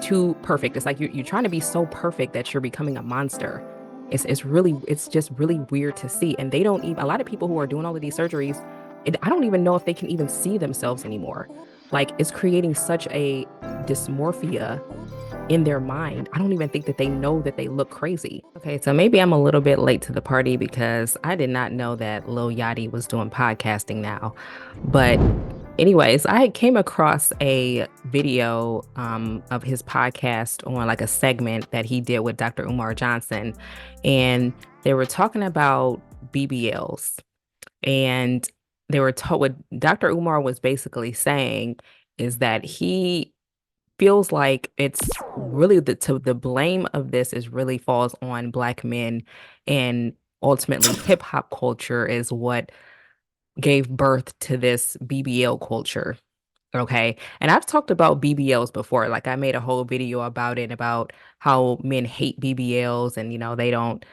too perfect. It's like you're trying to be so perfect that you're becoming a monster. It's just really weird to see. And they don't even, a lot of people who are doing all of these surgeries, I don't even know if they can even see themselves anymore. Like, it's creating such a dysmorphia in their mind. I don't even think that they know that they look crazy. Okay, so maybe I'm a little bit late to the party because I did not know that Lil Yachty was doing podcasting now. But anyways, I came across a video of his podcast on like a segment that he did with Dr. Umar Johnson. And they were talking about BBLs. And they were told what Dr. Umar was basically saying is that he feels like it's really the blame of this is really falls on Black men, and ultimately hip hop culture is what gave birth to this BBL culture. Okay. And I've talked about BBLs before. Like, I made a whole video about it, about how men hate BBLs and, they don't,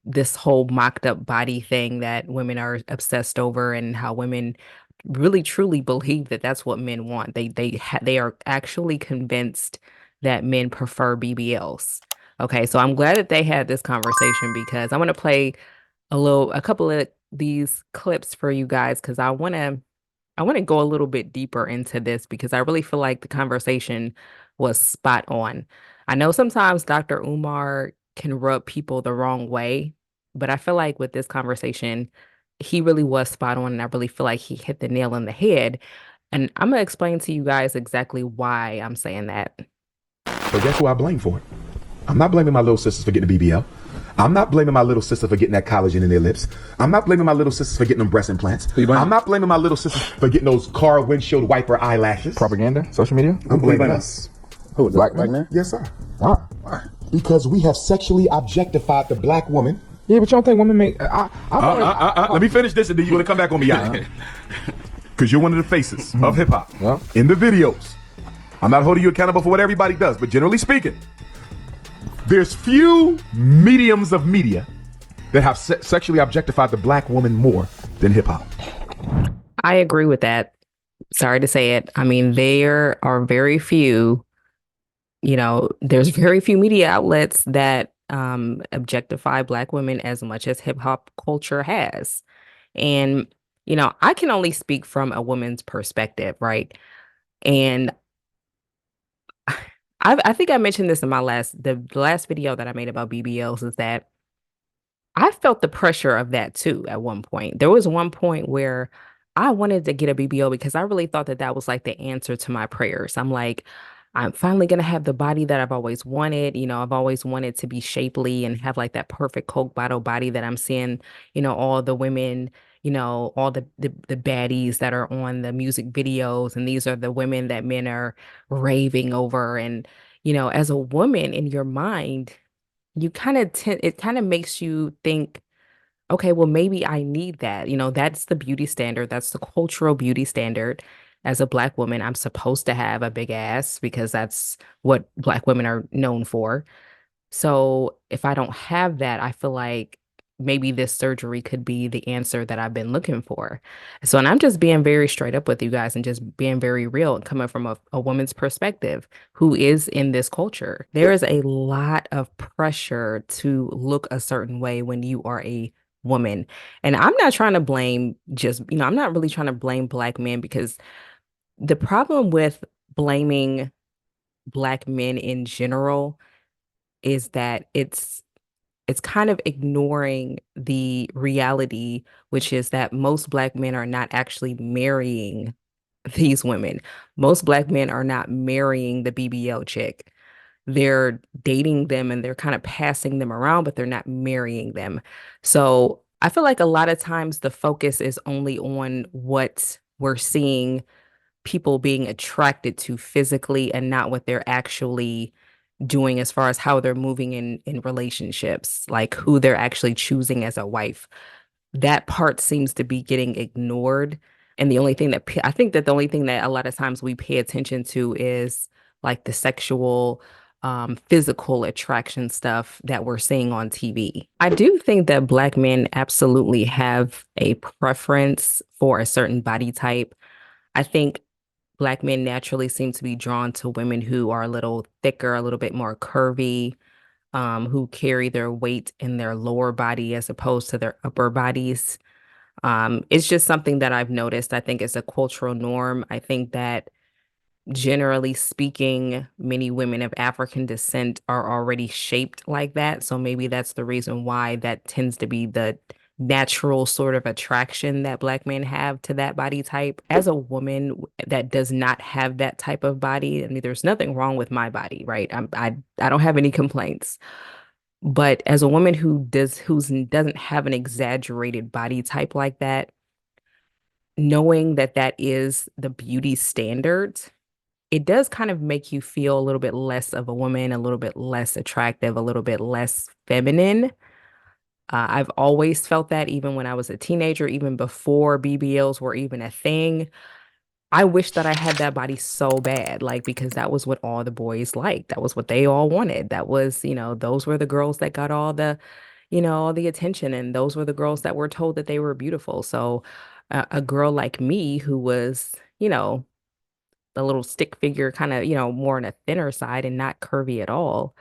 this whole mocked up body thing that women are obsessed over, and how women really truly believe that that's what men want. They are actually convinced that men prefer BBLs. Okay. So I'm glad that they had this conversation, because I want to play a couple of these clips for you guys, because I want to go a little bit deeper into this, because I really feel like the conversation was spot on. I know sometimes Dr. Umar can rub people the wrong way, but I feel like with this conversation, he really was spot on, and I really feel like he hit the nail on the head. And I'm going to explain to you guys exactly why I'm saying that. So guess who I blame for it? I'm not blaming my little sisters for getting a BBL. I'm not blaming my little sister for getting that collagen in their lips. I'm not blaming my little sisters for getting them breast implants. I'm not blaming my little sisters for getting those car windshield wiper eyelashes. Propaganda, social media. I'm blaming us. Who, black man? Yes, sir. Why? Because we have sexually objectified the Black woman. Yeah, but you don't think women make... Let me finish this, and then you're going to come back on me. Because you're one of the faces of hip-hop. Yeah. In the videos. I'm not holding you accountable for what everybody does, but generally speaking, there's few mediums of media that have sexually objectified the Black woman more than hip-hop. I agree with that. Sorry to say it. I mean, there are very few, there's very few media outlets that objectify Black women as much as hip hop culture has. And, I can only speak from a woman's perspective, right? And I think I mentioned this in the last video that I made about BBLs, is that I felt the pressure of that too at one point. There was one point where I wanted to get a BBL because I really thought that that was like the answer to my prayers. I'm like, I'm finally going to have the body that I've always wanted. I've always wanted to be shapely and have like that perfect Coke bottle body that I'm seeing, all the women, all the baddies that are on the music videos. And these are the women that men are raving over. And, as a woman in your mind, you it kind of makes you think, okay, well, maybe I need that. That's the beauty standard. That's the cultural beauty standard. As a Black woman, I'm supposed to have a big ass because that's what Black women are known for. So if I don't have that, I feel like maybe this surgery could be the answer that I've been looking for. So, and I'm just being very straight up with you guys and just being very real and coming from a woman's perspective who is in this culture. There is a lot of pressure to look a certain way when you are a woman. And I'm not trying to blame I'm not really trying to blame Black men, because the problem with blaming Black men in general is that it's kind of ignoring the reality, which is that most Black men are not actually marrying these women. Most Black men are not marrying the BBL chick. They're dating them and they're kind of passing them around, but they're not marrying them. So I feel like a lot of times the focus is only on what we're seeing people being attracted to physically, and not what they're actually doing as far as how they're moving in relationships, like who they're actually choosing as a wife. That part seems to be getting ignored. And I think that the only thing that a lot of times we pay attention to is like the sexual, physical attraction stuff that we're seeing on TV. I do think that Black men absolutely have a preference for a certain body type. I think Black men naturally seem to be drawn to women who are a little thicker, a little bit more curvy, who carry their weight in their lower body as opposed to their upper bodies. It's just something that I've noticed. I think it's a cultural norm. I think that generally speaking, many women of African descent are already shaped like that. So maybe that's the reason why that tends to be the natural sort of attraction that Black men have to that body type. As a woman that does not have that type of body, I mean, there's nothing wrong with my body, right? I don't have any complaints. But as a woman who doesn't have an exaggerated body type like that, knowing that that is the beauty standard, it does kind of make you feel a little bit less of a woman, a little bit less attractive, a little bit less feminine. I've always felt that even when I was a teenager, even before BBLs were even a thing. I wish that I had that body so bad, like, because that was what all the boys liked. That was what they all wanted. That was, those were the girls that got all the, all the attention. And those were the girls that were told that they were beautiful. So a girl like me who was, the little stick figure, kind of, more on a thinner side and not curvy at all,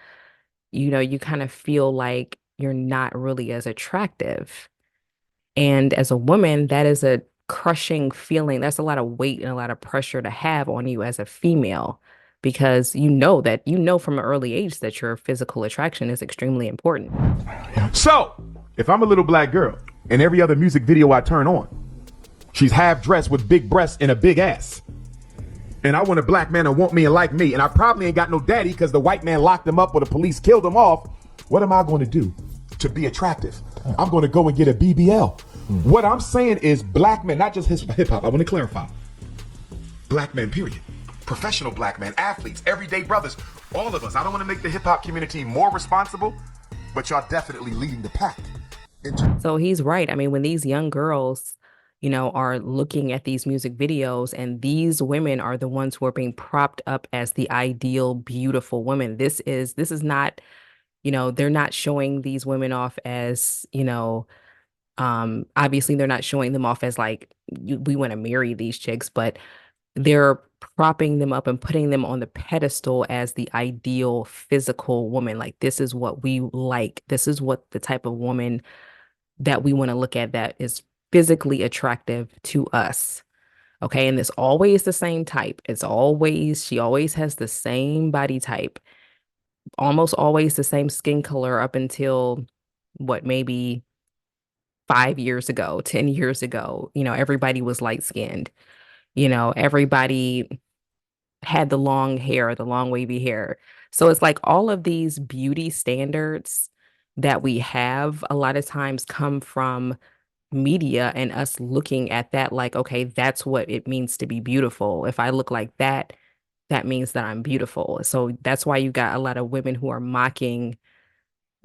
you kind of feel like you're not really as attractive. And as a woman, that is a crushing feeling. That's a lot of weight and a lot of pressure to have on you as a female because from an early age that your physical attraction is extremely important. So, if I'm a little black girl and every other music video I turn on, she's half dressed with big breasts and a big ass, and I want a black man to want me and like me, and I probably ain't got no daddy because the white man locked him up or the police killed him off, what am I going to do to be attractive? I'm going to go and get a BBL. What I'm saying is black men, not just hip hop. I want to clarify. Black men, period. Professional black men, athletes, everyday brothers, all of us. I don't want to make the hip hop community more responsible, but y'all definitely leading the pack. So he's right. I mean, when these young girls, are looking at these music videos and these women are the ones who are being propped up as the ideal, beautiful women. This is not, they're not showing these women off as, obviously they're not showing them off as like, we want to marry these chicks, but they're propping them up and putting them on the pedestal as the ideal physical woman. Like, this is what we like. This is what the type of woman that we want to look at that is physically attractive to us. Okay. And it's always the same type. She always has the same body type, almost always the same skin color up until maybe 5 years ago, 10 years ago, everybody was light skinned, everybody had the long hair, the long wavy hair. So it's like all of these beauty standards that we have a lot of times come from media and us looking at that like, okay, that's what it means to be beautiful. If I look like that, that means that I'm beautiful. So that's why you got a lot of women who are mocking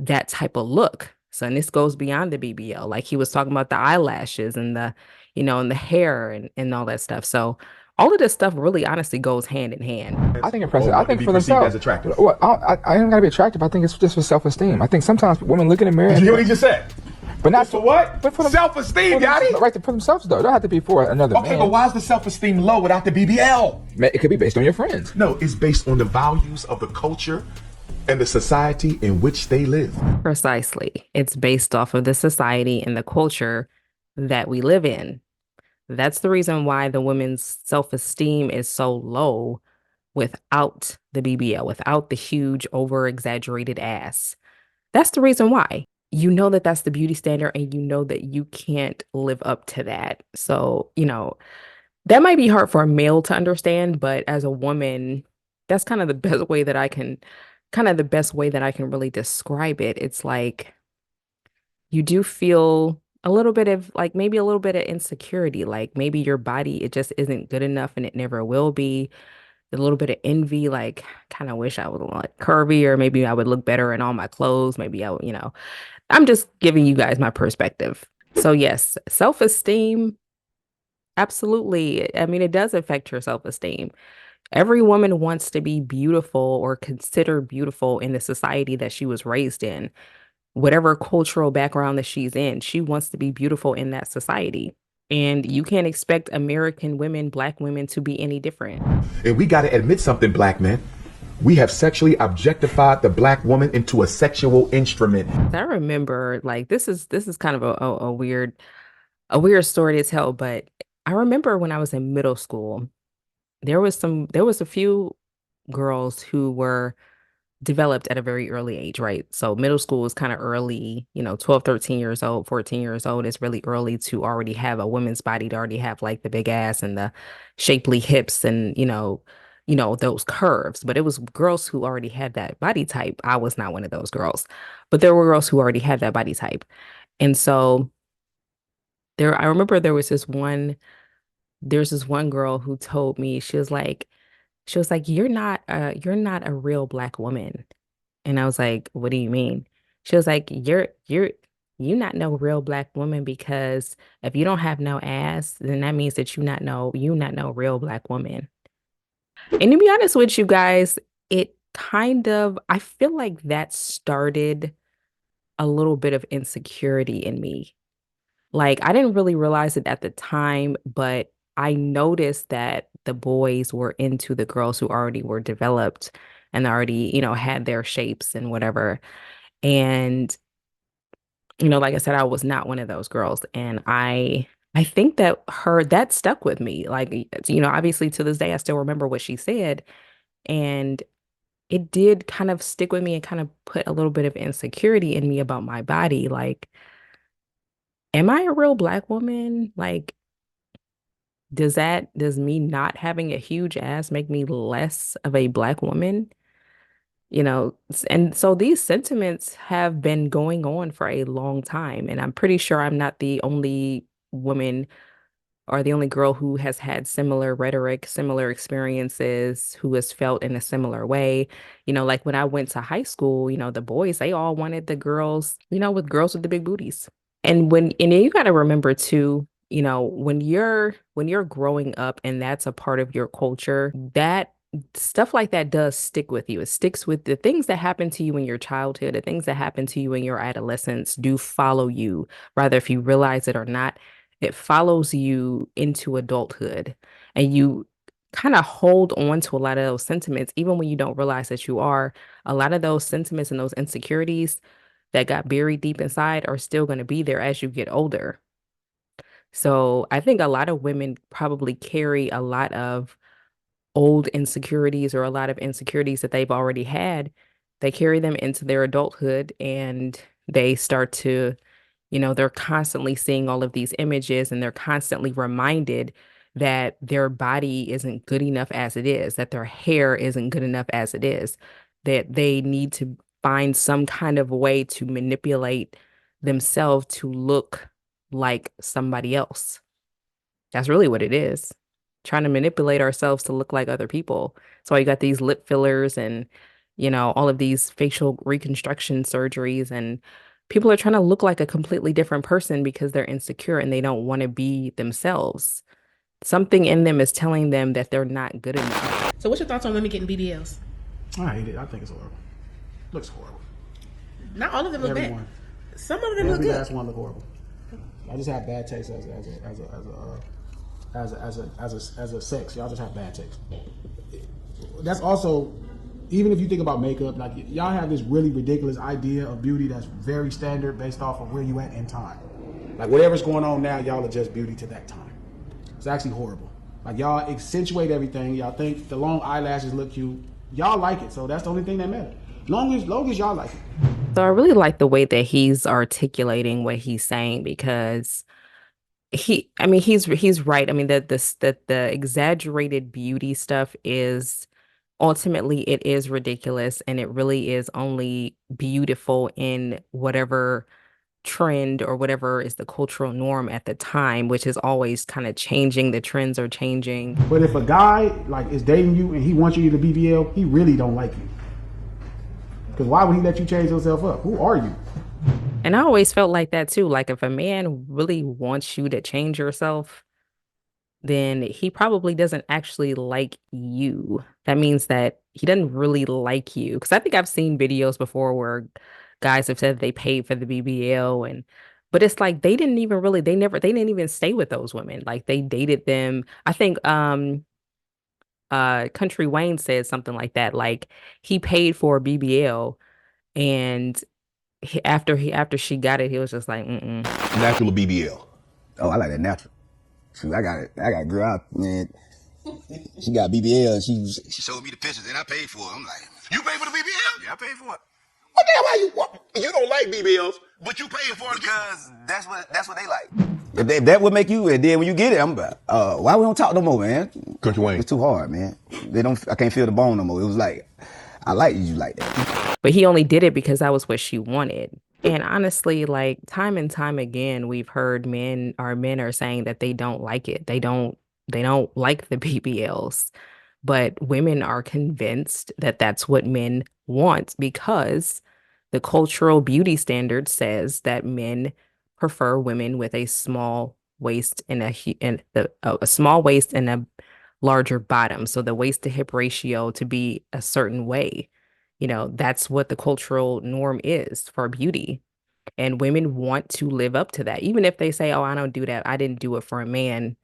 that type of look. So, and this goes beyond the BBL. Like he was talking about the eyelashes and and the hair and all that stuff. So all of this stuff really honestly goes hand in hand. I think impressive. I think for themselves. As attractive. Well, I ain't gotta be attractive. I think it's just for self-esteem. I think sometimes women look in the mirror. Did you hear what he just said? But not for what? But for self-esteem, Yachty. Right, for themselves though. It don't have to be for another man. Okay, but why is the self-esteem low without the BBL? It could be based on your friends. No, it's based on the values of the culture and the society in which they live. Precisely. It's based off of the society and the culture that we live in. That's the reason why the women's self-esteem is so low without the BBL, without the huge over-exaggerated ass. That's the reason why. You know that that's the beauty standard and you know that you can't live up to that. So, that might be hard for a male to understand, but as a woman, that's kind of the best way that I can really describe it. It's like you do feel a little bit of like maybe a little bit of insecurity, like maybe your body, it just isn't good enough and it never will be. A little bit of envy, like kind of wish I was like curvy or maybe I would look better in all my clothes. Maybe I would, I'm just giving you guys my perspective. So yes, self-esteem, absolutely. I mean, it does affect your self-esteem. Every woman wants to be beautiful or considered beautiful in the society that she was raised in. Whatever cultural background that she's in, she wants to be beautiful in that society. And you can't expect American women, black women, to be any different. And we got to admit something, black men. We have sexually objectified the black woman into a sexual instrument. I remember like this is kind of a weird story to tell, but I remember when I was in middle school, there was a few girls who were developed at a very early age, right? So middle school is kind of early, 12, 13 years old, 14 years old is really early to already have a woman's body, to already have like the big ass and the shapely hips and, those curves. But it was girls who already had that body type. I was not one of those girls, but there were girls who already had that body type. And so I remember there's this one girl who told me, she was like, you're not a real black woman. And I was like, what do you mean? She was like, you not no real black woman because if you don't have no ass, then that means that you not no real black woman. And to be honest with you guys, I feel like that started a little bit of insecurity in me. Like I didn't really realize it at the time, but I noticed that the boys were into the girls who already were developed and already, had their shapes and whatever. And, like I said, I was not one of those girls. And I think that stuck with me. Like, obviously to this day, I still remember what she said. And it did kind of stick with me and kind of put a little bit of insecurity in me about my body. Like, am I a real black woman? Like, does me not having a huge ass make me less of a black woman? And so these sentiments have been going on for a long time. And I'm pretty sure I'm not the only woman or the only girl who has had similar rhetoric, similar experiences, who has felt in a similar way. Like when I went to high school, the boys, they all wanted the girls, with girls with the big booties. And you got to remember too, when you're growing up and that's a part of your culture, that stuff like that does stick with you. It sticks with the things that happen to you in your childhood, the things that happen to you in your adolescence do follow you, rather if you realize it or not. It follows you into adulthood, and you kind of hold on to a lot of those sentiments, even when you don't realize that you are. A lot of those sentiments and those insecurities that got buried deep inside are still going to be there as you get older. So I think a lot of women probably carry a lot of old insecurities or a lot of insecurities that they've already had. They carry them into their adulthood and they start to, they're constantly seeing all of these images and they're constantly reminded that their body isn't good enough as it is, that their hair isn't good enough as it is, that they need to find some kind of way to manipulate themselves to look like somebody else. That's really what it is. Trying to manipulate ourselves to look like other people. So you got these lip fillers and, all of these facial reconstruction surgeries, and people are trying to look like a completely different person because they're insecure and they don't want to be themselves. Something in them is telling them that they're not good enough. So what's your thoughts on women getting BBLs? I hate it. I think it's horrible. Looks horrible. Not all of them look Everyone. bad. Some of them look Every good. last one look horrible. I just have bad taste as a sex. Y'all just have bad taste. That's also, even if you think about makeup, like y'all have this really ridiculous idea of beauty that's very standard based off of where you at in time. Like whatever's going on now, y'all adjust beauty to that time. It's actually horrible. Like y'all accentuate everything. Y'all think the long eyelashes look cute. Y'all like it, so that's the only thing that matters. Long as y'all like it. So I really like the way that he's articulating what he's saying because he's right. I mean, the exaggerated beauty stuff is ultimately it is ridiculous and it really is only beautiful in whatever trend or whatever is the cultural norm at the time, which is always kind of changing. The trends are changing. But if a guy like is dating you and he wants you to BBL, he really don't like you. Because why would he let you change yourself up? Who are you? And I always felt like that too. Like if a man really wants you to change yourself, then he probably doesn't actually like you. That means that he doesn't really like you. Because I think I've seen videos before where guys have said they paid for the BBL and But it's like they didn't even really, they didn't even stay with those women. Like they dated them. I think Country Wayne said something like that. Like he paid for a BBL and after she got it, he was just like, mm-mm. Natural BBL. Oh, I like that natural. Shoot, I got it. I got a girl out, man. She got BBL and she showed me the pictures and I paid for it. I'm like, You pay for the BBL? yeah, I paid for it. What the hell are you? What? You don't like BBLs, but you paying for it Because that's what they like. If that would make you, and then when you get it, I'm about, why we don't talk no more, man? Country Wayne. It's too hard, man. I can't feel the bone no more. It was like, I like you like that. But he only did it because that was what she wanted. And honestly, like time and time again, we've heard men are saying that they don't like it. They don't like the BBLs. But women are convinced that that's what men want because the cultural beauty standard says that men prefer women with a small waist and a small waist and a larger bottom. So the waist to hip ratio to be a certain way. That's what the cultural norm is for beauty. And women want to live up to that. Even if they say, oh, I don't do that. I didn't do it for a man.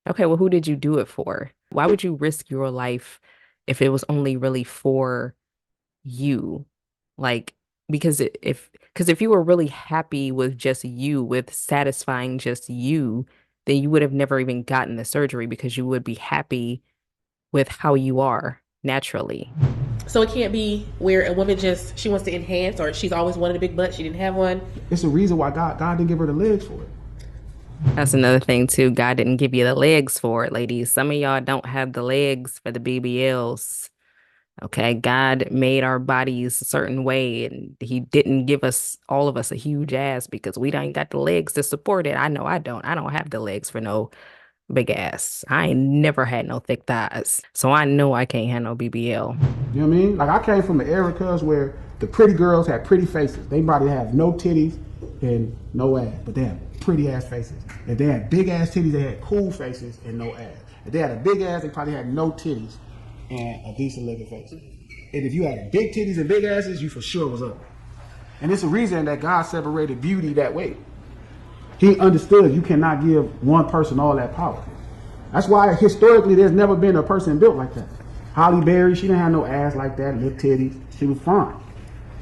Okay, well, who did you do it for? Why would you risk your life if it was only really for you? Like, because if you were really happy with just you, with satisfying just you, then you would have never even gotten the surgery because you would be happy with how you are naturally. So it can't be where a woman she wants to enhance, or she's always wanted a big butt, she didn't have one. It's the reason why God didn't give her the legs for it. That's another thing too. God didn't give you the legs for it, ladies. Some of y'all don't have the legs for the BBLs. Okay, God made our bodies a certain way, and He didn't give all of us a huge ass because we don't got the legs to support it. I know I don't. I don't have the legs for no big ass. I ain't never had no thick thighs, so I know I can't have no BBL. You know what I mean? Like I came from an era, cuz, where the pretty girls had pretty faces. They probably have no titties and no ass, but they had pretty ass faces. If they had big ass titties, they had cool faces and no ass. If they had a big ass, they probably had no titties and a decent looking face. And if you had big titties and big asses, you for sure was ugly. And it's a reason that God separated beauty that way. He understood you cannot give one person all that power. That's why historically there's never been a person built like that. Holly Berry, she didn't have no ass like that, little titties. She was fine.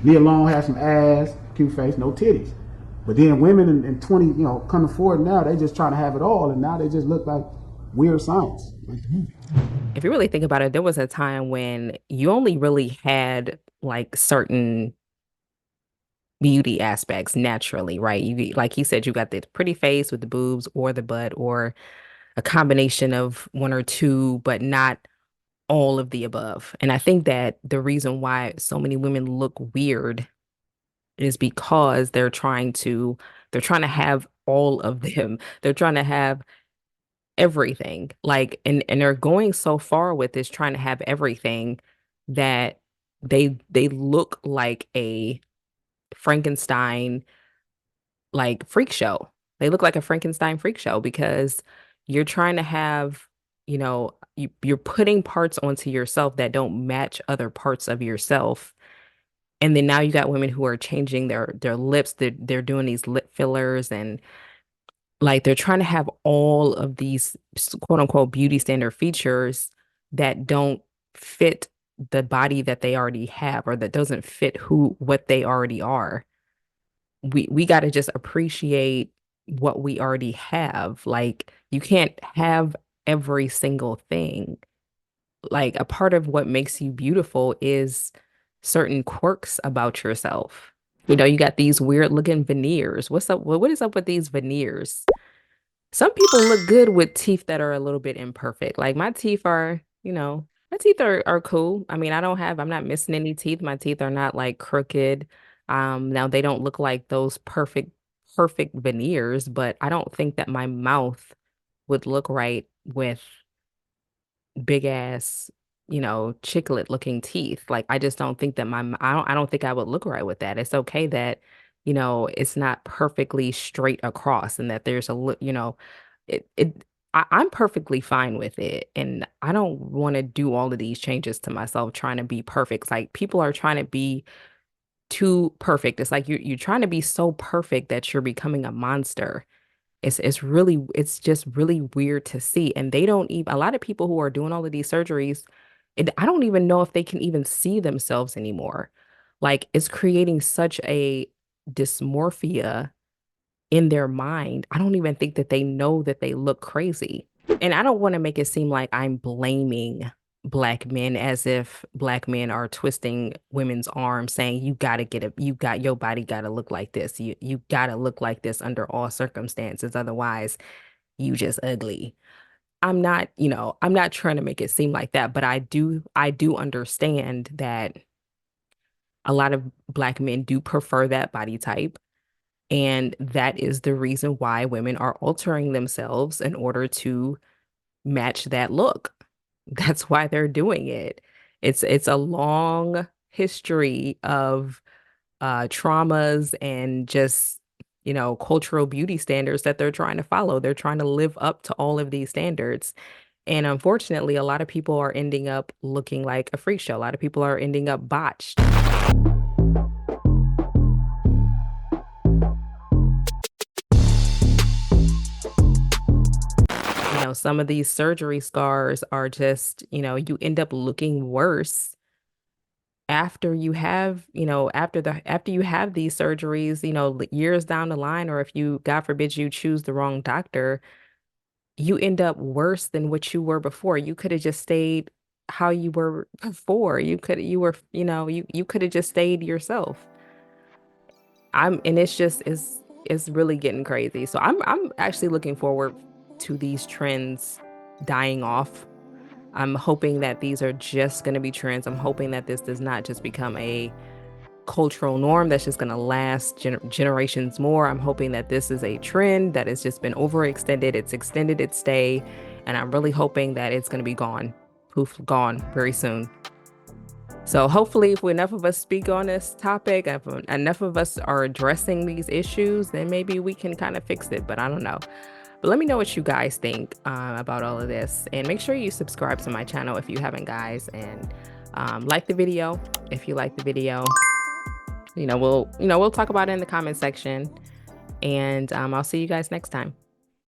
Nia Long had some ass, cute face, no titties. But then women in 20, coming forward now, they just trying to have it all, and now they just look like weird science. If you really think about it, there was a time when you only really had like certain beauty aspects naturally, right? Like he said, you got the pretty face with the boobs or the butt or a combination of one or two, but not all of the above. And I think that the reason why so many women look weird is because they're trying to have all of them. They're trying to have everything. Like and they're going so far with this trying to have everything that they look like a Frankenstein like freak show. They look like a Frankenstein freak show because you're trying to have, you're putting parts onto yourself that don't match other parts of yourself. And then now you got women who are changing their lips. They're doing these lip fillers and like they're trying to have all of these quote unquote beauty standard features that don't fit the body that they already have or that doesn't fit what they already are. We got to just appreciate what we already have. Like you can't have every single thing. Like a part of what makes you beautiful is certain quirks about yourself. You got these weird looking veneers. What's up? What is up with these veneers? Some people look good with teeth that are a little bit imperfect. Like my teeth are cool. I mean, I'm not missing any teeth. My teeth are not like crooked. Now they don't look like those perfect veneers, but I don't think that my mouth would look right with big ass, chiclet looking teeth. Like I just don't think that I don't think I would look right with that. It's okay that, it's not perfectly straight across and that there's I'm perfectly fine with it. And I don't want to do all of these changes to myself trying to be perfect. It's like people are trying to be too perfect. It's like you're trying to be so perfect that you're becoming a monster. It's just really weird to see. And they don't even, a lot of people who are doing all of these surgeries, I don't even know if they can even see themselves anymore. Like it's creating such a dysmorphia in their mind. I don't even think that they know that they look crazy. And I don't want to make it seem like I'm blaming Black men as if Black men are twisting women's arms saying you got to get your body got to look like this. You got to look like this under all circumstances. Otherwise, you just ugly. I'm not trying to make it seem like that, but I do understand that a lot of Black men do prefer that body type. And that is the reason why women are altering themselves in order to match that look. That's why they're doing it. It's a long history of traumas and just, cultural beauty standards that they're trying to follow. They're trying to live up to all of these standards. And unfortunately, a lot of people are ending up looking like a freak show. A lot of people are ending up botched. Some of these surgery scars are just, you end up looking worse after you have, after you have these surgeries, years down the line, or if you, God forbid, you choose the wrong doctor, you end up worse than what you were before. You could have just stayed how you were before. You could have just stayed yourself. And it's really getting crazy. So I'm actually looking forward to these trends dying off. I'm hoping that these are just going to be trends. I'm hoping that this does not just become a cultural norm that's just going to last generations more. I'm hoping that this is a trend that has just been overextended. It's extended its stay. And I'm really hoping that it's going to be gone, gone very soon. So hopefully, if enough of us speak on this topic, if enough of us are addressing these issues, then maybe we can kind of fix it. But I don't know. But let me know what you guys think about all of this. And make sure you subscribe to my channel if you haven't, guys. And like the video if you like the video. We'll talk about it in the comment section. And I'll see you guys next time.